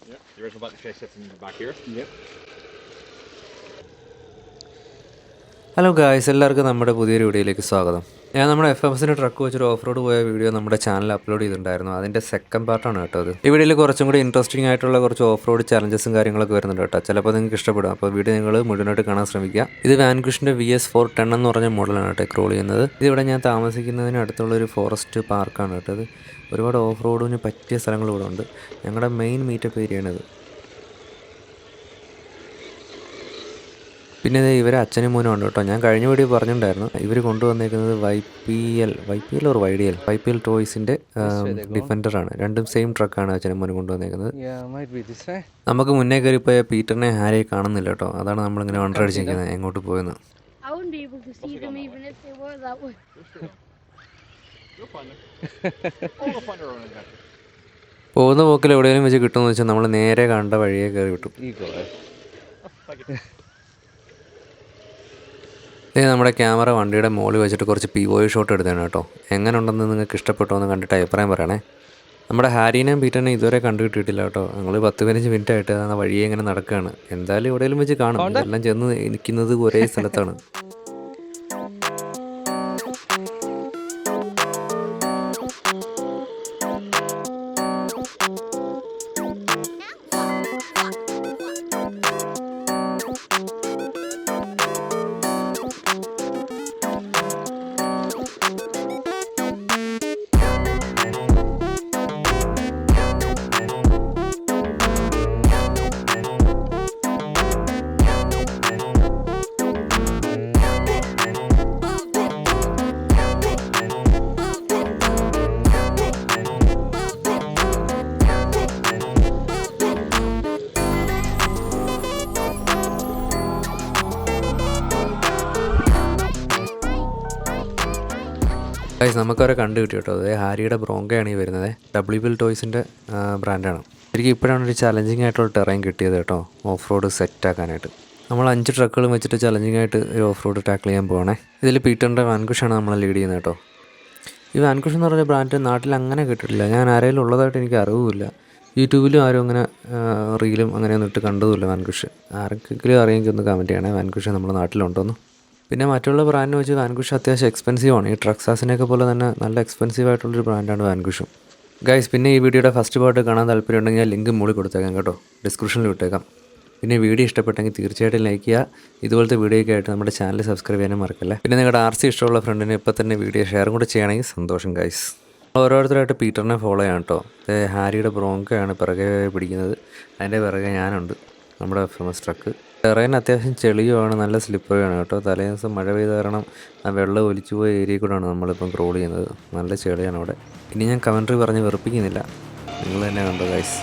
Yep. The original button case sits in the back here. Yep. Hello guys, എല്ലാവർക്കും നമ്മുടെ പുതിയൊരു വീഡിയോയിലേക്ക് സ്വാഗതം. ഞാൻ നമ്മുടെ FMസിൻ്റെ ട്രക്ക് വെച്ചൊരു ഓഫ് റോഡ് പോയ വീഡിയോ നമ്മുടെ ചാനലിൽ അപ്ലോഡ് ചെയ്തിട്ടുണ്ടായിരുന്നു. അതിൻ്റെ സെക്കൻഡ് പാർട്ടാണ് കേട്ടോ അത്. ഈ വീഡിയോയിൽ കുറച്ചും കൂടി ഇൻട്രസ്റ്റിംഗ് ആയിട്ടുള്ള കുറച്ച് ഓഫ് റോഡ് ചലഞ്ചസും കാര്യങ്ങളൊക്കെ വരുന്നുണ്ട് കേട്ടോ. ചിലപ്പോൾ നിങ്ങൾക്ക് ഇഷ്ടപ്പെടും. അപ്പോൾ വീഡിയോ നിങ്ങൾ മുഴുവനായിട്ട് കാണാൻ ശ്രമിക്കുക. ഇത് വാൻകുഷിൻ്റെ VS410 എന്ന് പറഞ്ഞ മോഡലാണ് കേട്ടോ ക്രോൾ ചെയ്യുന്നത്. ഇതിവിടെ ഞാൻ താമസിക്കുന്നതിന് അടുത്തുള്ളൊരു ഫോറസ്റ്റ് പാർക്കാണ് കേട്ടോ. ഇത് ഒരുപാട് ഓഫ് റോഡിന് പറ്റിയ സ്ഥലങ്ങൾ ഇവിടെ ഉണ്ട്. ഞങ്ങളുടെ മെയിൻ മീറ്റപ്പ് ഏരിയയാണിത്. പിന്നെ ഇത് ഇവരെ അച്ഛനും മോനും ഉണ്ട് കേട്ടോ. ഞാൻ കഴിഞ്ഞ വീഡിയോ പറഞ്ഞിട്ടുണ്ടായിരുന്നു. ഇവർ കൊണ്ടുവന്നേക്കുന്നത് YPL ടോയ്സിൻ്റെ ഡിഫൻഡറാണ്. രണ്ടും സെയിം ട്രക്കാണ് അച്ഛനും മോനും കൊണ്ടുവന്നേക്കുന്നത്. നമുക്ക് മുന്നേ കയറിപ്പോയ പീറ്ററിനെ ഹാരിയെ കാണുന്നില്ല കേട്ടോ. അതാണ് നമ്മളിങ്ങനെ വണ്ടർ അടിച്ചിരിക്കുന്നത് എങ്ങോട്ട് പോയെന്ന്. പോകുന്ന പോക്കിൽ എവിടെയെങ്കിലും വെച്ച് കിട്ടുമെന്ന് വെച്ചാൽ നമ്മൾ നേരെ കണ്ട വഴിയെ കയറി വിട്ടു. ഇത് നമ്മുടെ ക്യാമറ വണ്ടിയുടെ മുകളിൽ വെച്ചിട്ട് കുറച്ച് POV ഷോട്ട് എടുത്തതാണ് കേട്ടോ. എങ്ങനെ ഉണ്ടെന്ന് നിങ്ങൾക്ക് ഇഷ്ടപ്പെട്ടോ എന്ന് കണ്ടിട്ട് അഭിപ്രായം പറയണേ. നമ്മുടെ ഹാരിനെയും പീറ്ററിനെയും ഇതുവരെ കണ്ടു കിട്ടിയിട്ടില്ല കേട്ടോ. ഞങ്ങൾ 10-15 മിനിറ്റ് ആയിട്ട് ആ വഴിയെ ഇങ്ങനെ നടക്കുകയാണ്. എന്തായാലും എവിടെയെങ്കിലും വെച്ച് കാണും. എല്ലാം ചെന്ന് നിൽക്കുന്നത് ഒരേ സ്ഥലത്താണ്. ഗൈസ്, നമുക്കവരെ കണ്ടു കിട്ടി കേട്ടോ. അതായത് ഹാരിയുടെ ബ്രോങ്കയാണ് ഈ വരുന്നത്. WPL ടോയ്സിൻ്റെ ബ്രാൻഡാണ്. എനിക്ക് ഇപ്പോഴാണ് ഒരു ചലഞ്ചിങ് ആയിട്ടുള്ള ടെറൈൻ കിട്ടിയത് കേട്ടോ, ഓഫ് റോഡ് സെറ്റാക്കാനായിട്ട്. നമ്മൾ 5 ട്രക്കുകളും വെച്ചിട്ട് ചലഞ്ചിങ് ആയിട്ട് ഒരു ഓഫ് റോഡ് ടാക്കിൾ ചെയ്യാൻ പോകണേ. ഇതിൽ പീറ്ററിൻ്റെ വാൻകുഷാണ് നമ്മളെ ലീഡ് ചെയ്യുന്നത് കേട്ടോ. ഈ വാൻകുഷ് എന്ന് പറഞ്ഞ ബ്രാൻഡ് നാട്ടിൽ അങ്ങനെ കിട്ടിയിട്ടില്ല. ഞാൻ ആരെങ്കിലും ഉള്ളതായിട്ട് എനിക്ക് അറിവില്ല. യൂട്യൂബിലും ആരും അങ്ങനെ റീലും അങ്ങനെയൊന്നും ഇട്ട് കണ്ടതുമില്ല വാൻകുഷ്. ആർക്കെങ്കിലും അറിയെങ്കിൽ ഒന്ന് കമൻറ്റ് ചെയ്യണേ വാൻകുഷ് നമ്മുടെ നാട്ടിലുണ്ടോന്ന്. പിന്നെ മറ്റുള്ള ബ്രാൻഡിന് വെച്ച് വാൻകുഷ് അത്യാവശ്യം എക്സ്പെൻസീവാണ്. ഈ ട്രക്സാസിനെയൊക്കെ പോലെ തന്നെ നല്ല എക്സ്പെൻസീവ് ആയിട്ടുള്ളൊരു ബ്രാൻഡാണ് വാൻകുഷും. ഗൈസ്, പിന്നെ ഈ വീഡിയോയുടെ ഫസ്റ്റ് പാർട്ട് കാണാൻ താല്പര്യം ഉണ്ടെങ്കിൽ ഞാൻ ലിങ്ക് മുകളിൽ കൊടുത്തേക്കാം കേട്ടോ, ഡിസ്ക്രിപ്ഷനിൽ വിട്ടേക്കാം. പിന്നെ വീഡിയോ ഇഷ്ടപ്പെട്ടെങ്കിൽ തീർച്ചയായിട്ടും ലൈക്ക് ചെയ്യുക. ഇതുപോലത്തെ വീഡിയോയ്ക്ക് ആയിട്ട് നമ്മുടെ ചാനൽ സബ്സ്ക്രൈബ് ചെയ്യാനും മറക്കല്ലേ. പിന്നെ നിങ്ങളുടെ RC ഇഷ്ടമുള്ള ഫ്രണ്ടിന് ഇപ്പോൾ തന്നെ വീഡിയോ ഷെയറും കൂടെ ചെയ്യുകയാണെങ്കിൽ സന്തോഷം ഗൈസ്. ഓരോരുത്തരായിട്ട് പീറ്ററിനെ ഫോളോ ചെയ്യാം കേട്ടോ. ഹാരിയുടെ ബ്രോങ്കയാണ് പിറകെ പിടിക്കുന്നത്. അതിൻ്റെ പിറകെ ഞാനുണ്ട്. നമ്മുടെ FMS ട്രക്ക്. ടെറൈൻ അത്യാവശ്യം ചെളിയുമാണ്, നല്ല സ്ലിപ്പറിയാണ് കേട്ടോ. തലേ ദിവസം മഴ പെയ്ത കാരണം ആ വെള്ളം ഒലിച്ചു പോയ ഏരിയയിൽ കൂടെയാണ് നമ്മളിപ്പം ക്രോൾ ചെയ്യുന്നത്. നല്ല ചെളിയാണ് അവിടെ. ഇനി ഞാൻ കമൻട്രി പറഞ്ഞ് വെറുപ്പിക്കുന്നില്ല, നിങ്ങൾ തന്നെ കണ്ടോ ഗൈസ്.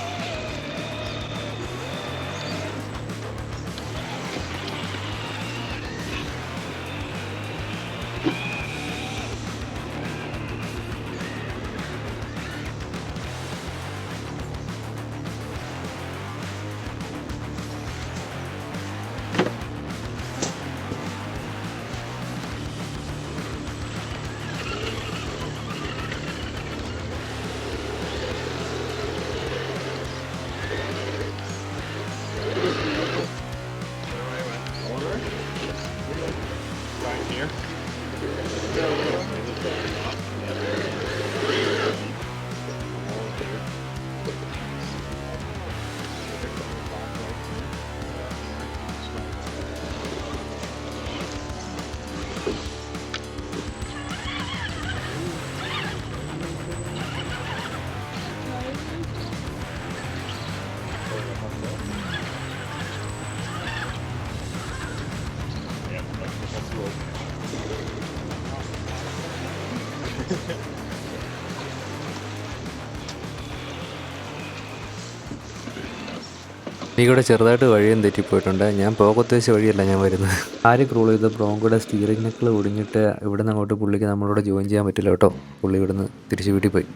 എനിക്കിവിടെ ചെറുതായിട്ട് വഴിയും തെറ്റിപ്പോയിട്ടുണ്ട്. ഞാൻ പോകത്തുവെച്ച വഴിയല്ല ഞാൻ വരുന്നത്. ആര് ക്രോൾ ചെയ്ത് ബ്രോങ്കോയുടെ സ്റ്റീറിംഗ് നെക്കിൾ ഒടിഞ്ഞിട്ട് ഇവിടെ നിന്ന് അങ്ങോട്ട് പുള്ളിക്ക് നമ്മളോട് ജോയിൻ ചെയ്യാൻ പറ്റില്ല കേട്ടോ. പുള്ളി ഇവിടുന്ന് തിരിച്ച് വീട്ടിൽ പോയി.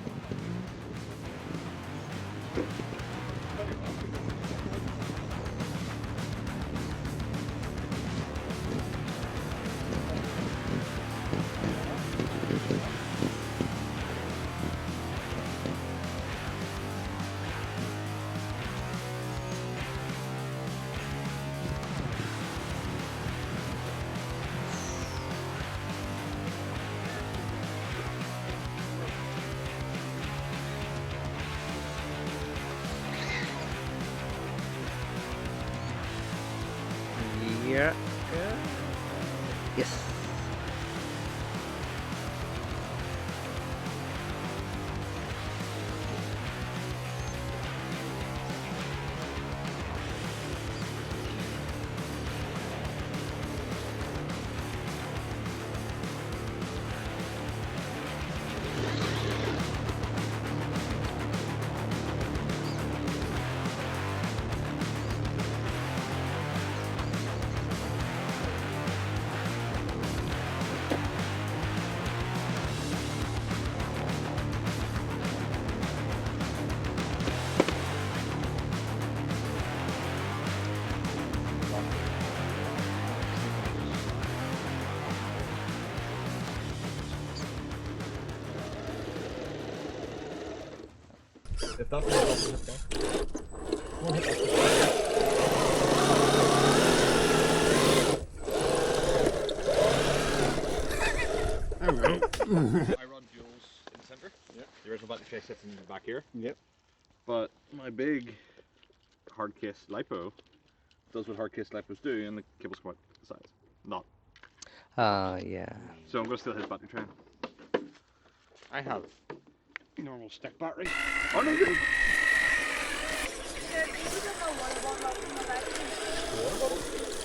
If that's the I run duals in the center. Yep. The original battery tray sits in the back here. Yep. But my big hard case lipo does what hard case lipos do, and the cables come out the sides. Not. Yeah. So I'm going to steal his battery tray. I have Normal stick battery. Oh no, good. You don't know what about my battery?